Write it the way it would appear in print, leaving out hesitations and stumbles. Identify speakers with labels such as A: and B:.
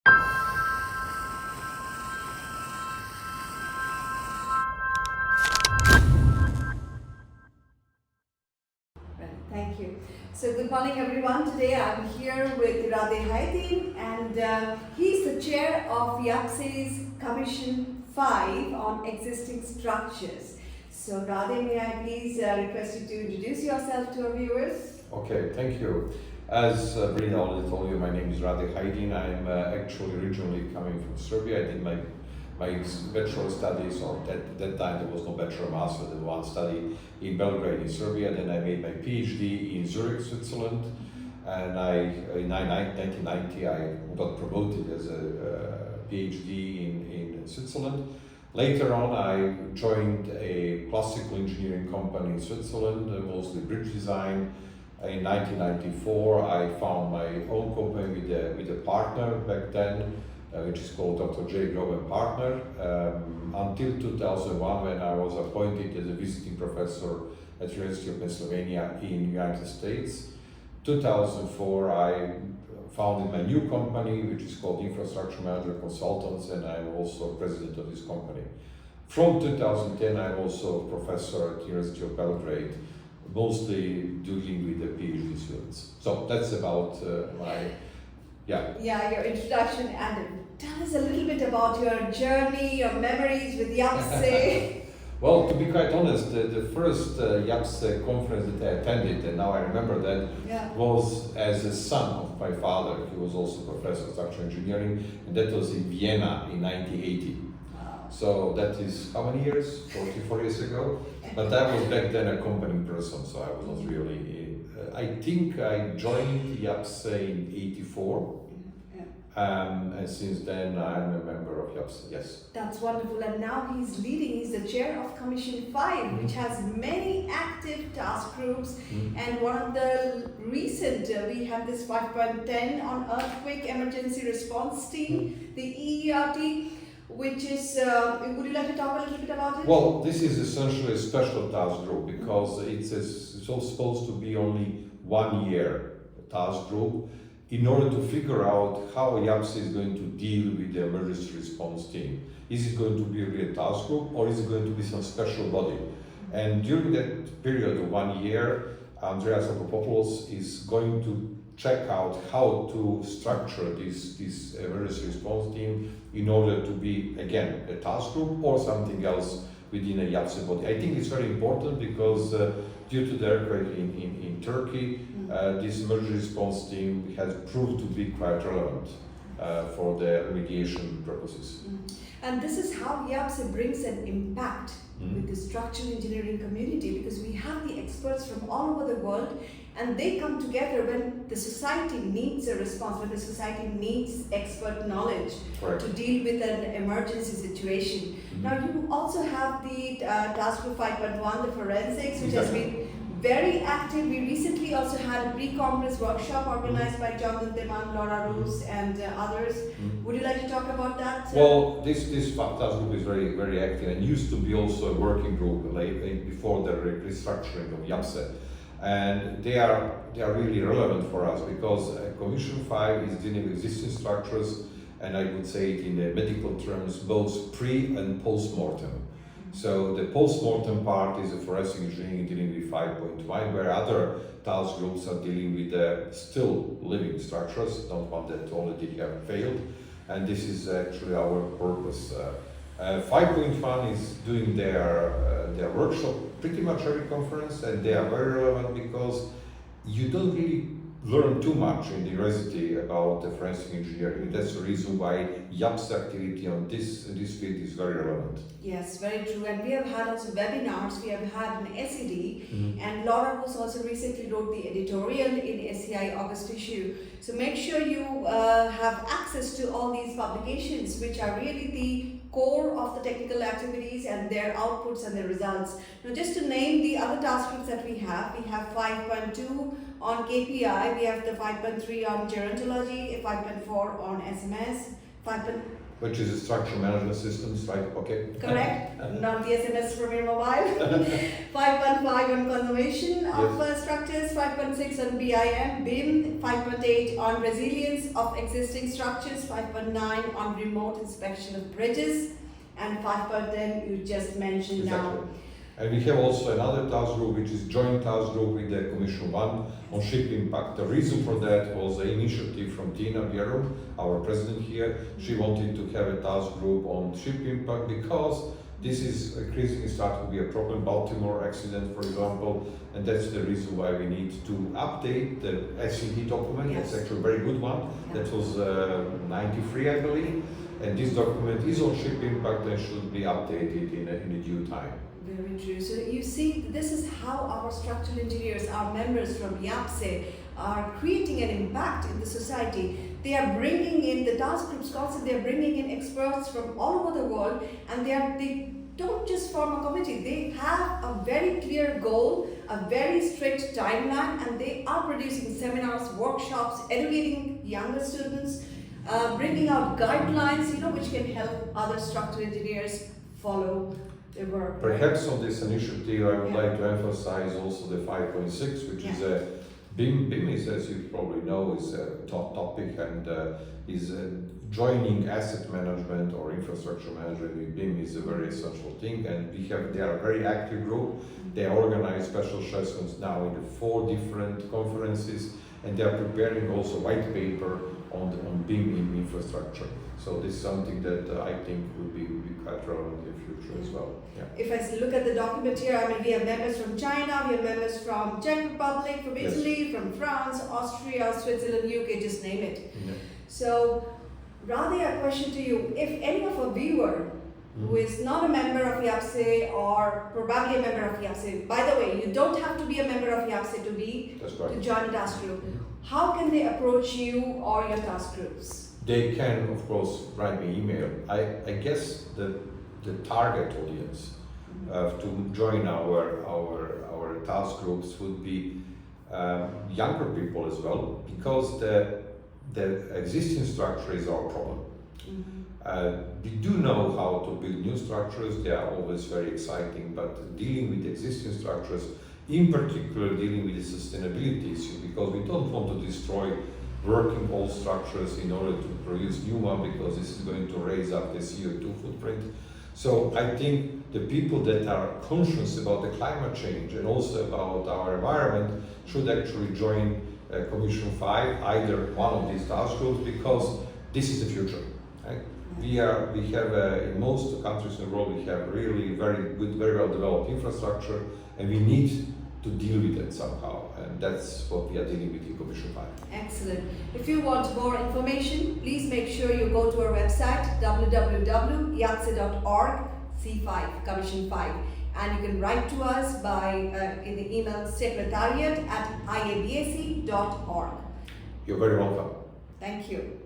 A: Right, thank you. So good morning everyone. Today I'm here with Rade Hajdin and he's the chair of IABSE's Commission 5 on existing structures. So Rade, may I please request you to introduce yourself to our viewers?
B: Okay, thank you. As Rade already told you, my name is Rade Hajdin. I'm actually originally coming from Serbia. I did my bachelor studies, or at that time there was no bachelor master, there was one study in Belgrade in Serbia. Then I made my PhD in Zurich, Switzerland, and in 1990 I got promoted as a PhD in Switzerland. Later on I joined a classical engineering company in Switzerland, mostly bridge design. In 1994 I found my own company with a partner back then, which is called Dr. J. Groban Partner, until 2001 when I was appointed as a visiting professor at the University of Pennsylvania in the United States. 2004 I founded my new company, which is called Infrastructure Manager Consultants, and I'm also president of this company. From 2010 I'm also a professor at the University of Belgrade, mostly dealing with the PhD students. So that's about
A: your introduction, and tell us a little bit about your journey, your memories with IABSE.
B: Well, to be quite honest, the first IABSE conference that I attended, and now I remember that, was as a son of my father. He was also a professor of structural engineering, and that was in Vienna in 1980. So that is how many years? 44 years ago. But I was back then a company person, so I was not really. I think I joined IABSE in '84. And since then I'm a member of IABSE, yes.
A: That's wonderful, and now he's the chair of Commission 5, which has many active task groups, and one of the recent, we have this 5.10 on Earthquake Emergency Response Team, the EERT, which is, would you like to talk a little bit about it?
B: Well, this is essentially a special task group because it's all supposed to be only 1 year task group, in order to figure out how IABSE is going to deal with the emergency response team. Is it going to be a real task group, or is it going to be some special body? And during that period of 1 year, Andreas Apopoulos is going to check out how to structure this emergency response team in order to be, again, a task group or something else within a IABSE body. I think it's very important because due to the earthquake in Turkey, this emergency response team has proved to be quite relevant for the remediation purposes.
A: And this is how IABSE brings an impact with the structural engineering community, because we have the experts from all over the world, and they come together when the society needs a response, when the society needs expert knowledge to deal with an emergency situation. Now you also have the task group 5.1, the forensics, which has been very active. We recently also had a pre-conference workshop organized by Jonathan Deman, Laura Roos, and others. Would you like to talk about that?
B: Well, this task group is very, very active and used to be also a working group before the restructuring of IABSE. And they are really relevant for us because Commission 5 is dealing with existing structures, and I would say it in the medical terms, both pre and post-mortem. So the post-mortem part is the forensic engineering dealing with 5.1, where other task groups are dealing with still living structures, not one that already have failed. And this is actually our purpose. 5.1 is doing their workshop pretty much every conference, and they are very relevant because you don't really learn too much in the university about the forensic engineering. That's the reason why IABSE activity on this field is very relevant.
A: Yes, very true. And we have had also webinars. We have had an SED, and Laura Roos also recently wrote the editorial in SCI August issue. So make sure you have access to all these publications, which are really the core of the technical activities and their outputs and their results. Now, just to name the other task groups that we have 5.2 on KPI, we have the 5.3 on gerontology, 5.4 on SMS,
B: which is a structural management systems, right? Okay.
A: Correct, not the SMS from your mobile. 5.5 on conservation of structures, 5.6 on BIM, 5.8 on resilience of existing structures, 5.9 on remote inspection of bridges, and 5.10 you just mentioned
B: Exactly.
A: now.
B: And we have also another task group, which is joint task group with the Commission 1 on ship impact. The reason for that was an initiative from Tina Bierum, our president here. She wanted to have a task group on ship impact because this is increasingly starting to be a problem. Baltimore accident, for example, and that's the reason why we need to update the SCD document.
A: Yes.
B: That's actually a very good one. That was 93, I believe. And this document is on ship impact and should be updated in due time.
A: Very true. So you see, this is how our structural engineers, our members from IABSE, are creating an impact in the society. They are bringing in the task groups concept. They are bringing in experts from all over the world, and they don't just form a committee. They have a very clear goal, a very strict timeline, and they are producing seminars, workshops, educating younger students, bringing out guidelines, which can help other structural engineers follow their work.
B: Perhaps on this initiative, I would like to emphasize also the 5.6, which is a BIM. BIM is, as you probably know, is a top topic and is joining asset management or infrastructure management with BIM is a very essential thing. And they are a very active group. They organize special sessions now in the 4 different conferences, and they are preparing also white paper on BIM in infrastructure. So this is something that I think would be quite relevant in the future as well. Yeah.
A: If I look at the document here, we have members from China, we have members from Czech Republic, from Italy, from France, Austria, Switzerland, UK, just name it.
B: Yeah.
A: So, Rade, a question to you. If any of a viewer who is not a member of IABSE or probably a member of IABSE, by the way, you don't have to be a member of IABSE to join a task group. How can they approach you or your task groups?
B: They can, of course, write me email. I guess the target audience to join our task groups would be younger people as well, because the existing structure is our problem. We do know how to build new structures. They are always very exciting, but dealing with existing structures, in particular dealing with the sustainability issue, because we don't want to destroy working old structures in order to produce new one, because this is going to raise up the CO2 footprint. So I think the people that are conscious about the climate change and also about our environment should actually join Commission 5, either one of these task groups, because this is the future. Right? We have in most countries in the world, we have really very good, very well developed infrastructure, and we need to deal with it somehow, and that's what we are dealing with in Commission 5.
A: Excellent. If you want more information, please make sure you go to our website www.iabse.org C5 Commission 5, and you can write to us by in the email secretariat@iabse.org.
B: You're very welcome.
A: Thank you.